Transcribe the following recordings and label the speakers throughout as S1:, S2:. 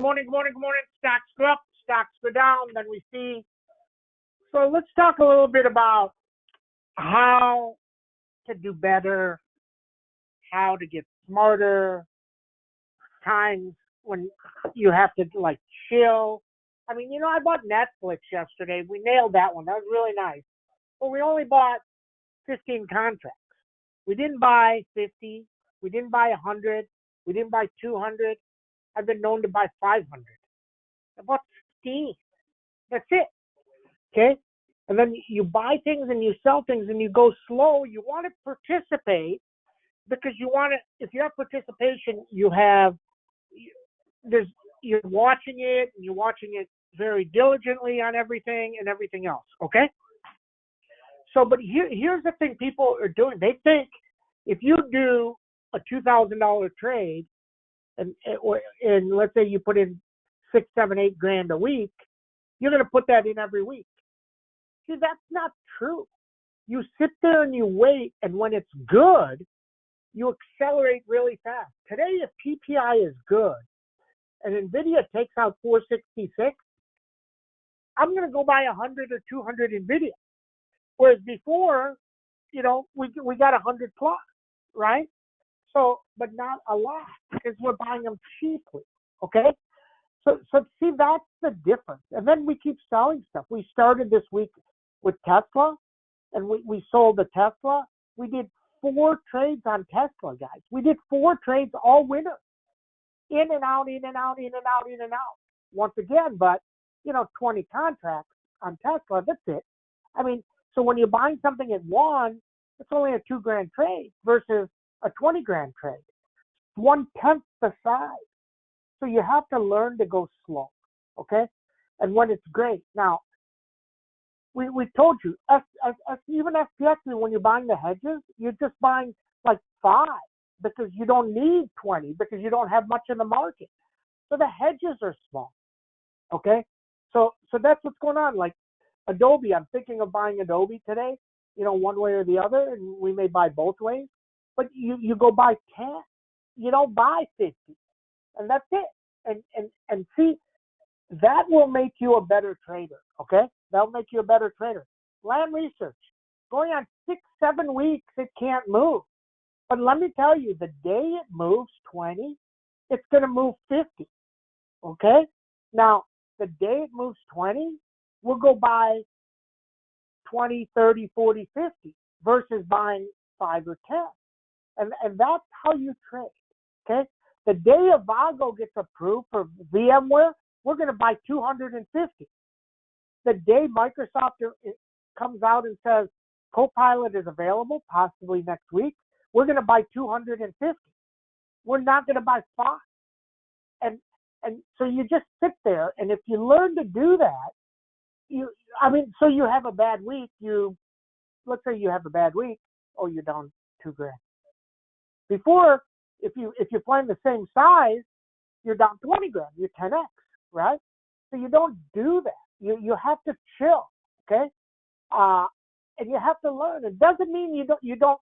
S1: Good morning. Stocks go up, stocks go down. Then we see. So let's talk a little bit about how to do better, how to get smarter, times when you have to like chill. I mean, I bought Netflix yesterday. We nailed that one. That was really nice. But we only bought 15 contracts. We didn't buy 50. We didn't buy 100. We didn't buy 200. I've been known to buy 500. I bought 15. That's it. Okay? And then you buy things and you sell things and you go slow. You want to participate because you want to, if you have participation, you're watching it and you're watching it very diligently on everything and everything else. Okay? So, but here's the thing people are doing. They think if you do a $2,000 trade and let's say you put in 6, 7, 8 grand a week, you're going to put that in every week. See, that's not true. You sit there and you wait, and when it's good, you accelerate really fast. Today, if PPI is good and NVIDIA takes out 466, I'm going to go buy 100 or 200 NVIDIA. Whereas before, we got 100 plus, right? So, but not a lot because we're buying them cheaply, okay? So see, that's the difference. And then we keep selling stuff. We started this week with Tesla, and we sold the Tesla. We did 4 trades on Tesla, guys. We did 4 trades all winter. In and out, in and out, in and out, in and out. Once again, but, 20 contracts on Tesla, that's it. I mean, so when you're buying something at 1, it's only a 2 grand trade versus a 20 grand trade. 1/10 the size. So you have to learn to go slow, okay? And when it's great. Now, we told you, even SPX, when you're buying the hedges, you're just buying like 5 because you don't need 20 because you don't have much in the market. So the hedges are small, okay? So that's what's going on. Like Adobe, I'm thinking of buying Adobe today, one way or the other, and we may buy both ways. But you go buy 10. You don't buy 50. And that's it. And see, that will make you a better trader, okay? That'll make you a better trader. Land research, going on 6, 7 weeks, it can't move. But let me tell you, the day it moves 20, it's going to move 50, okay? Now, the day it moves 20, we'll go buy 20, 30, 40, 50 versus buying 5 or 10. And that's how you trade, okay? The day Avago gets approved for VMware, we're going to buy 250. The day Microsoft comes out and says Copilot is available, possibly next week, we're going to buy 250. We're not going to buy 5. And so you just sit there, and if you learn to do that, so you have a bad week, let's say you have a bad week, you're down 2 grand. Before, if you're playing the same size, you're down 20 grand. You're 10x, right? So you don't do that. You have to chill, okay? And you have to learn. It doesn't mean you don't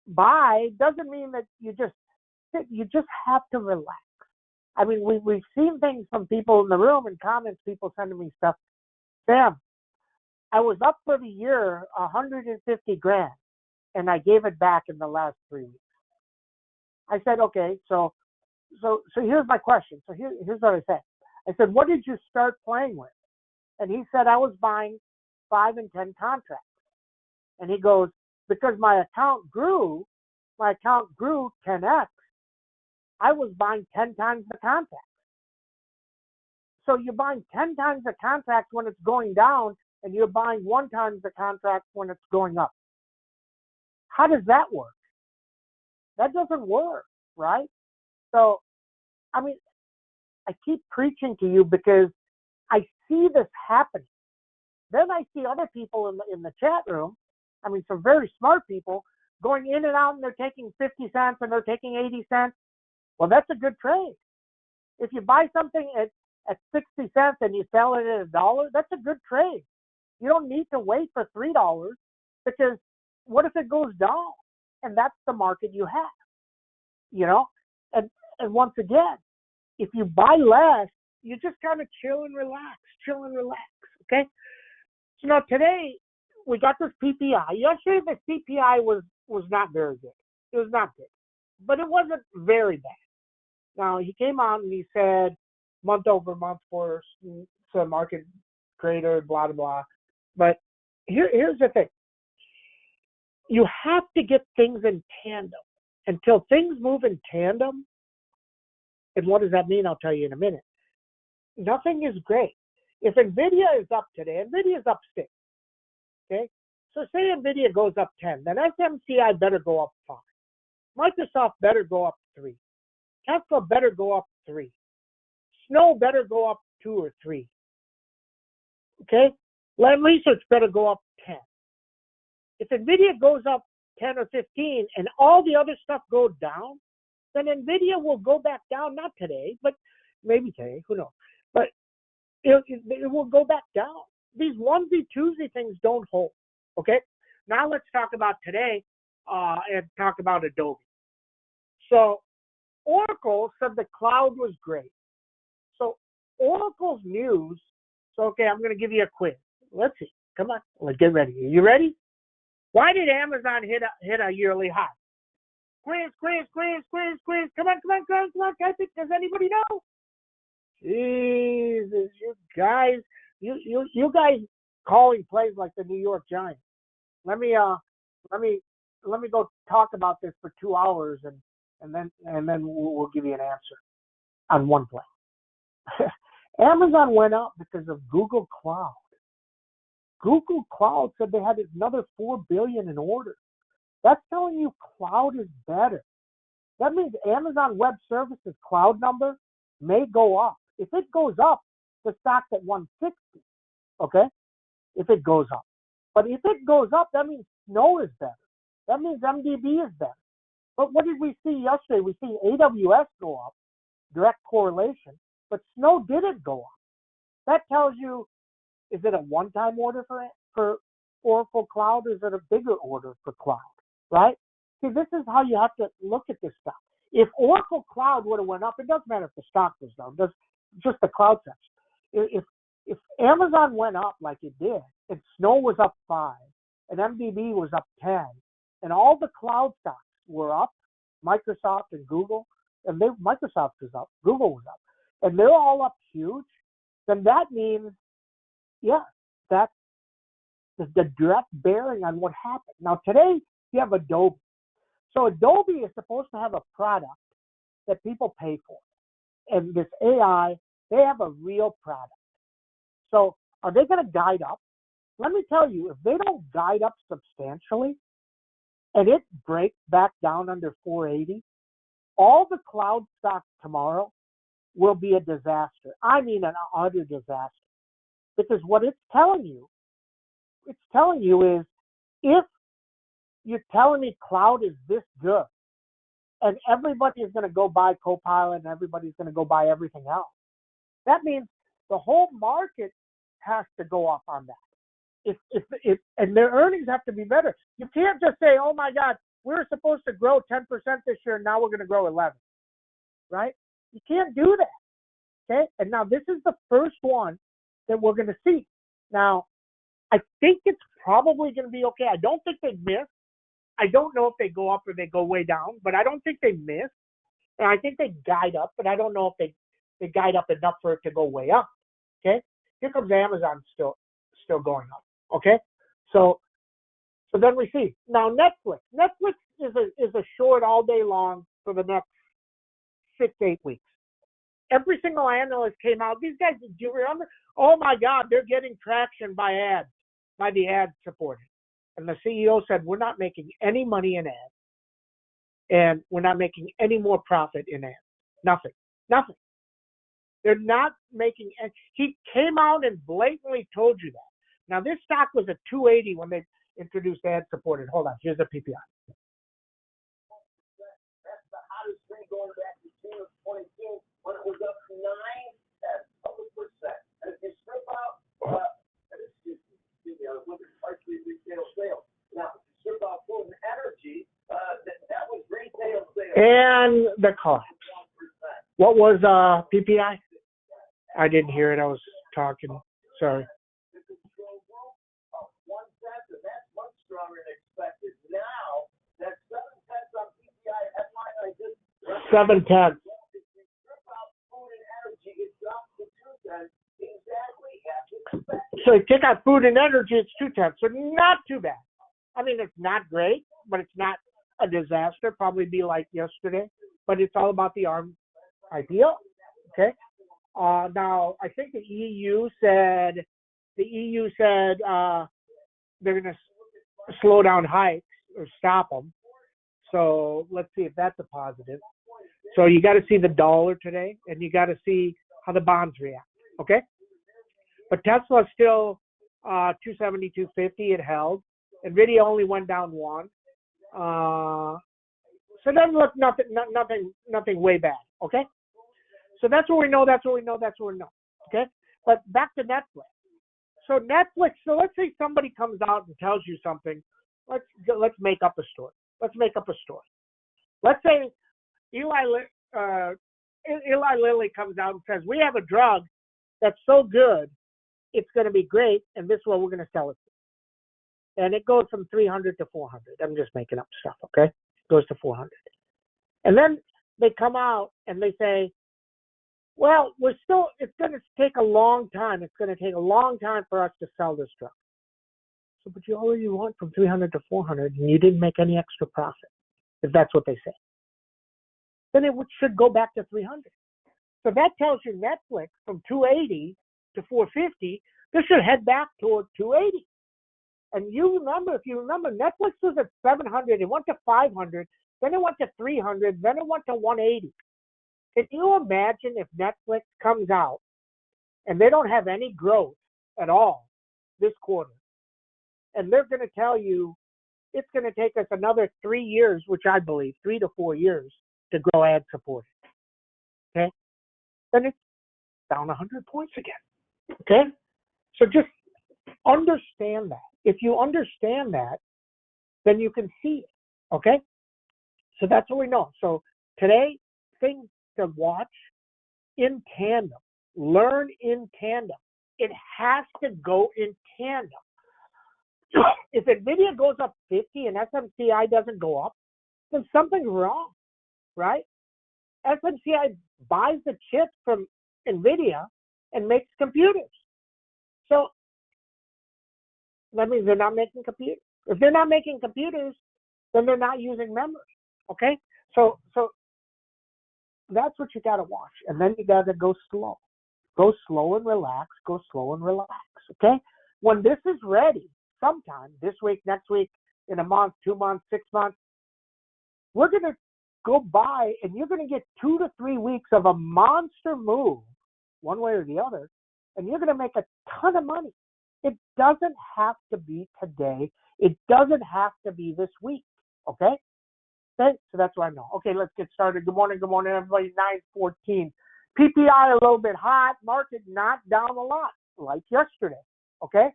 S1: buy. It doesn't mean that you just sit. You just have to relax. I mean, we've seen things from people in the room and comments. People sending me stuff. Sam, I was up for the year 150 grand, and I gave it back in the last 3 weeks. I said, okay, so here's my question. So here's what I said. I said, what did you start playing with? And he said, I was buying 5 and 10 contracts. And he goes, because my account grew 10x, I was buying 10 times the contract. So you're buying 10 times the contract when it's going down, and you're buying 1 times the contract when it's going up. How does that work? That doesn't work, right? So, I mean, I keep preaching to you because I see this happening. Then I see other people in the chat room, some very smart people, going in and out, and they're taking 50 cents and they're taking 80 cents. Well, that's a good trade. If you buy something at 60 cents and you sell it at $1, that's a good trade. You don't need to wait for $3 because what if it goes down? And that's the market you have, And once again, if you buy less, you just kind of chill and relax, okay? So now today, we got this PPI. Yesterday, the CPI was not very good. It was not good, but it wasn't very bad. Now, he came out and he said month over month for some market creator, blah, blah, blah. But here's the thing. You have to get things in tandem. Until things move in tandem, and what does that mean? I'll tell you in a minute. Nothing is great. If NVIDIA is up today, NVIDIA is up 6. Okay? So say NVIDIA goes up 10, then SMCI better go up 5. Microsoft better go up 3. Tesla better go up 3. Snow better go up 2 or 3. Okay? Lam Research better go up 10. If NVIDIA goes up 10 or 15 and all the other stuff goes down, then NVIDIA will go back down, not today, but maybe today, who knows. But it will go back down. These onesie, twosie things don't hold. Okay? Now let's talk about today and talk about Adobe. So Oracle said the cloud was great. So Oracle's news, so okay, I'm going to give you a quiz. Let's see. Come on. Let's get ready. Are you ready? Why did Amazon hit a yearly high? Quiz. Come on. Does anybody know? Jesus, you guys calling plays like the New York Giants. Let me go talk about this for 2 hours and then we'll give you an answer on one play. Amazon went up because of Google Cloud. Google Cloud said they had another $4 billion in orders. That's telling you cloud is better. That means Amazon Web Services cloud number may go up. If it goes up, the stock's at 160. Okay? If it goes up. But if it goes up, that means Snow is better. That means MDB is better. But what did we see yesterday? We see AWS go up, direct correlation, but Snow didn't go up. That tells you, is it a one-time order for Oracle Cloud, or is it a bigger order for cloud, right? See, this is how you have to look at this stuff. If Oracle Cloud would have went up, it doesn't matter if the stock was down, just the cloud section. If Amazon went up like it did, and Snow was up 5, and MDB was up 10, and all the cloud stocks were up, Microsoft and Google, and Microsoft was up, Google was up, and they're all up huge, then that means, yeah, that's the direct bearing on what happened. Now, today, you have Adobe. So Adobe is supposed to have a product that people pay for. And this AI, they have a real product. So are they going to guide up? Let me tell you, if they don't guide up substantially and it breaks back down under 480, all the cloud stocks tomorrow will be a disaster. I mean an utter disaster. Because what it's telling you is, if you're telling me cloud is this good, and everybody is going to go buy Copilot and everybody's going to go buy everything else, that means the whole market has to go up on that. If and their earnings have to be better. You can't just say, oh my God, we're supposed to grow 10% this year, and now we're going to grow 11%, right? You can't do that, okay? And now this is the first one that we're going to see. Now, I think it's probably going to be okay. I don't think they miss. I don't know if they go up or they go way down, but I don't think they miss. And I think they guide up, but I don't know if they guide up enough for it to go way up. Okay? Here comes Amazon still going up. Okay? So then we see. Now Netflix. Netflix is a short all day long for the next 6-8 weeks. Every single analyst came out. These guys, do you remember? Oh my God, they're getting traction by ads, by the ad supported. And the CEO said, we're not making any money in ads. And we're not making any more profit in ads. Nothing. They're not making any. He came out and blatantly told you that. Now, this stock was at 280 when they introduced ad supported. Hold on. Here's the PPI.
S2: That's the hottest thing going back to June of 22 when it was up 9%. And if you strip out, partially retail sales. Now, if you strip out food and energy, that was retail sales.
S1: And the collapse. What was PPI? I didn't hear it. I was talking. Sorry.
S2: The control group of 1/10, and that's much stronger than expected. Now, that 7/10 on PPI headline I just
S1: 7/10.
S2: if you strip out food and energy, it drops to 2/10, exactly as expected.
S1: So you take out food and energy, it's 2/10. So not too bad. I mean, it's not great, but it's not a disaster. Probably be like yesterday, but it's all about the ARM idea. Okay. Now I think the EU said they're going to slow down hikes or stop them. So let's see if that's a positive. So you got to see the dollar today, and you got to see how the bonds react. Okay. But Tesla's still 270, 250. It held. Nvidia only went down 1. So it doesn't look nothing way bad. Okay. So that's what we know. Okay. But back to Netflix. So Netflix. So let's say somebody comes out and tells you something. Let's make up a story. Let's say Eli Lilly comes out and says, we have a drug that's so good, it's going to be great, and this is what we're going to sell it for. And it goes from 300 to 400. I'm just making up stuff, okay? It goes to 400. And then they come out and they say, well, it's going to take a long time. It's going to take a long time for us to sell this drug. So, but you already went from 300 to 400 and you didn't make any extra profit, if that's what they say. Then it should go back to 300. So that tells you Netflix from 280 to 450, this should head back toward 280. And if you remember, Netflix was at 700, it went to 500, then it went to 300, then it went to 180. Can you imagine if Netflix comes out and they don't have any growth at all this quarter, and they're going to tell you it's going to take us another 3 years, which I believe, 3 to 4 years, to grow ad support. Okay? Then it's down 100 points again. Okay? So just understand that. If you understand that, then you can see it. Okay? So that's what we know. So today, things to watch in tandem. Learn in tandem. It has to go in tandem. If NVIDIA goes up 50 and SMCI doesn't go up, then something's wrong, right? SMCI buys the chips from NVIDIA and makes computers. So that means they're not making computers. If they're not making computers, then they're not using memory, okay? So that's what you got to watch. And then you got to go slow. Go slow and relax. Okay? When this is ready, sometime this week, next week, in a month, 2 months, 6 months, we're going to go by and you're going to get 2 to 3 weeks of a monster move, one way or the other, and you're going to make a ton of money. It doesn't have to be today. It doesn't have to be this week, okay? Okay, so that's what I know. Okay, let's get started. Good morning, everybody. 9:14. PPI a little bit hot. Market not down a lot like yesterday, okay?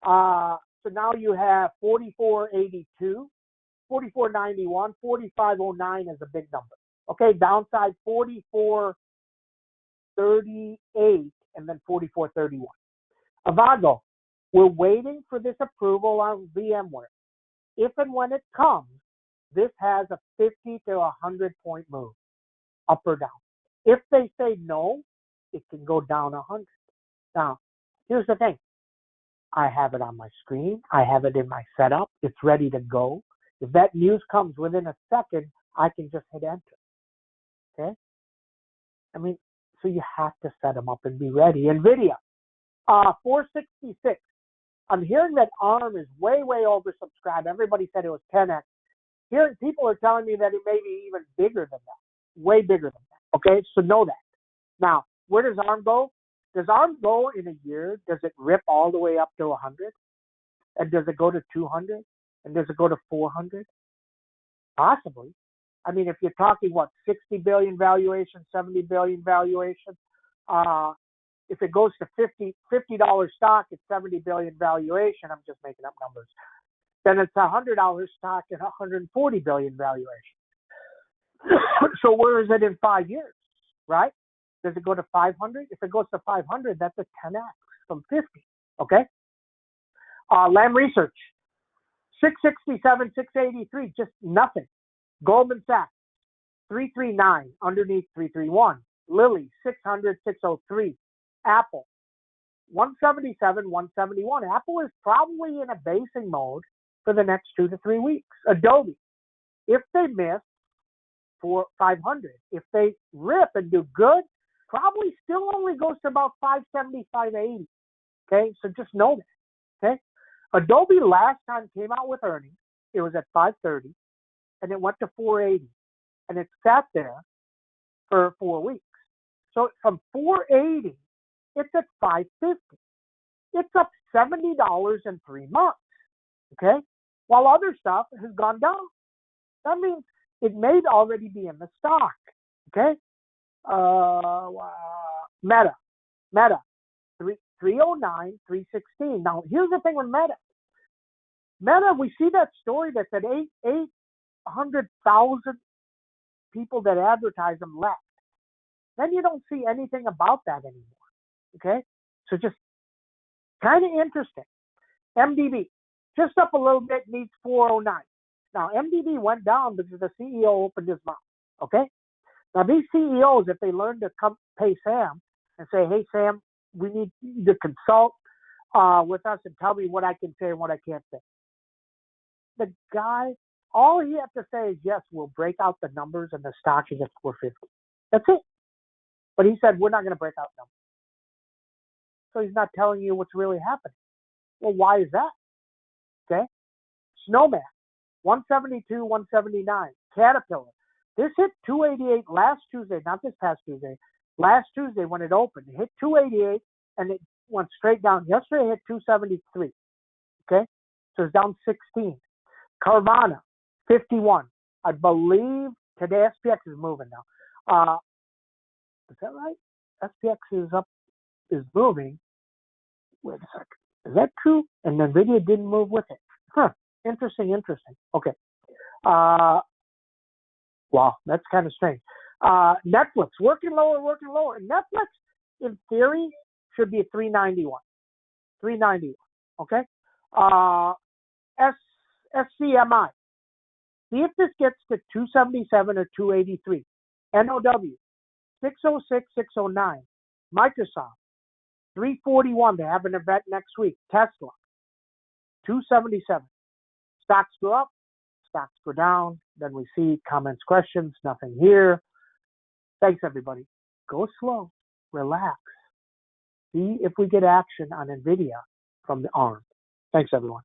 S1: So now you have 44.82, 44.91, 45.09 is a big number. Okay, downside 44.38 and then 44.31. Avago, we're waiting for this approval on VMware. If and when it comes, this has a 50 to 100 point move, up or down. If they say no, it can go down 100. Now, here's the thing. I have it on my screen. I have it in my setup. It's ready to go. If that news comes within a second, I can just hit enter. Okay? I mean, so you have to set them up and be ready. NVIDIA, 466. I'm hearing that ARM is way oversubscribed. Everybody said it was 10x. Hearing people are telling me that it may be even bigger than that, way bigger than that. Okay, so know that. Now, where does ARM go? Does ARM go in a year? Does it rip all the way up to 100? And does it go to 200? And does it go to 400? Possibly. I mean, if you're talking, 60 billion valuation, 70 billion valuation, if it goes to $50 stock at 70 billion valuation, I'm just making up numbers, then it's $100 stock at 140 billion valuation. So where is it in 5 years, right? Does it go to 500? If it goes to 500, that's a 10x from 50. Okay. Lam Research, 667, 683, just nothing. Goldman Sachs, 339 underneath 331. Lilly, 600, 603. Apple, 177, 171. Apple is probably in a basing mode for the next 2 to 3 weeks. Adobe, if they miss for 500, if they rip and do good, probably still only goes to about 570, 580. Okay, so just know that. Okay, Adobe last time came out with earnings, it was at 530, and it went to 480, and it sat there for 4 weeks. So from 480, it's at 550. It's up $70 in 3 months. Okay, while other stuff has gone down. That means it may already be in the stock. Okay, Meta, 309, 316. Now here's the thing with Meta. Meta, we see that story that said 800,000 people that advertise them left. Then you don't see anything about that anymore. Okay, so just kind of interesting. MDB, just up a little bit, needs 409. Now, MDB went down because the CEO opened his mouth. Okay, now these CEOs, if they learn to come pay Sam and say, hey, Sam, we need you to consult with us and tell me what I can say and what I can't say. The guy, all he has to say is, yes, we'll break out the numbers and the stock is at 450. That's it. But he said, we're not going to break out numbers. So he's not telling you what's really happening. Well, why is that? Okay. Snowman, 172, 179. Caterpillar. This hit 288 last Tuesday, not this past Tuesday. Last Tuesday when it opened, it hit 288 and it went straight down. Yesterday it hit 273. Okay. So it's down 16. Carvana, 51. I believe today SPX is moving now. Is that right? SPX is moving. Wait a second. Is that true? And NVIDIA didn't move with it. Huh. Interesting. Okay. Wow, that's kind of strange. Netflix, working lower. And Netflix, in theory, should be a 391. 391. Okay? SCMI. See if this gets to 277 or 283. NOW, 606, 609. Microsoft, 341. They have an event next week. Tesla, 277. Stocks go up, stocks go down. Then we see comments, questions, nothing here. Thanks, everybody. Go slow, relax. See if we get action on NVIDIA from the arm. Thanks, everyone.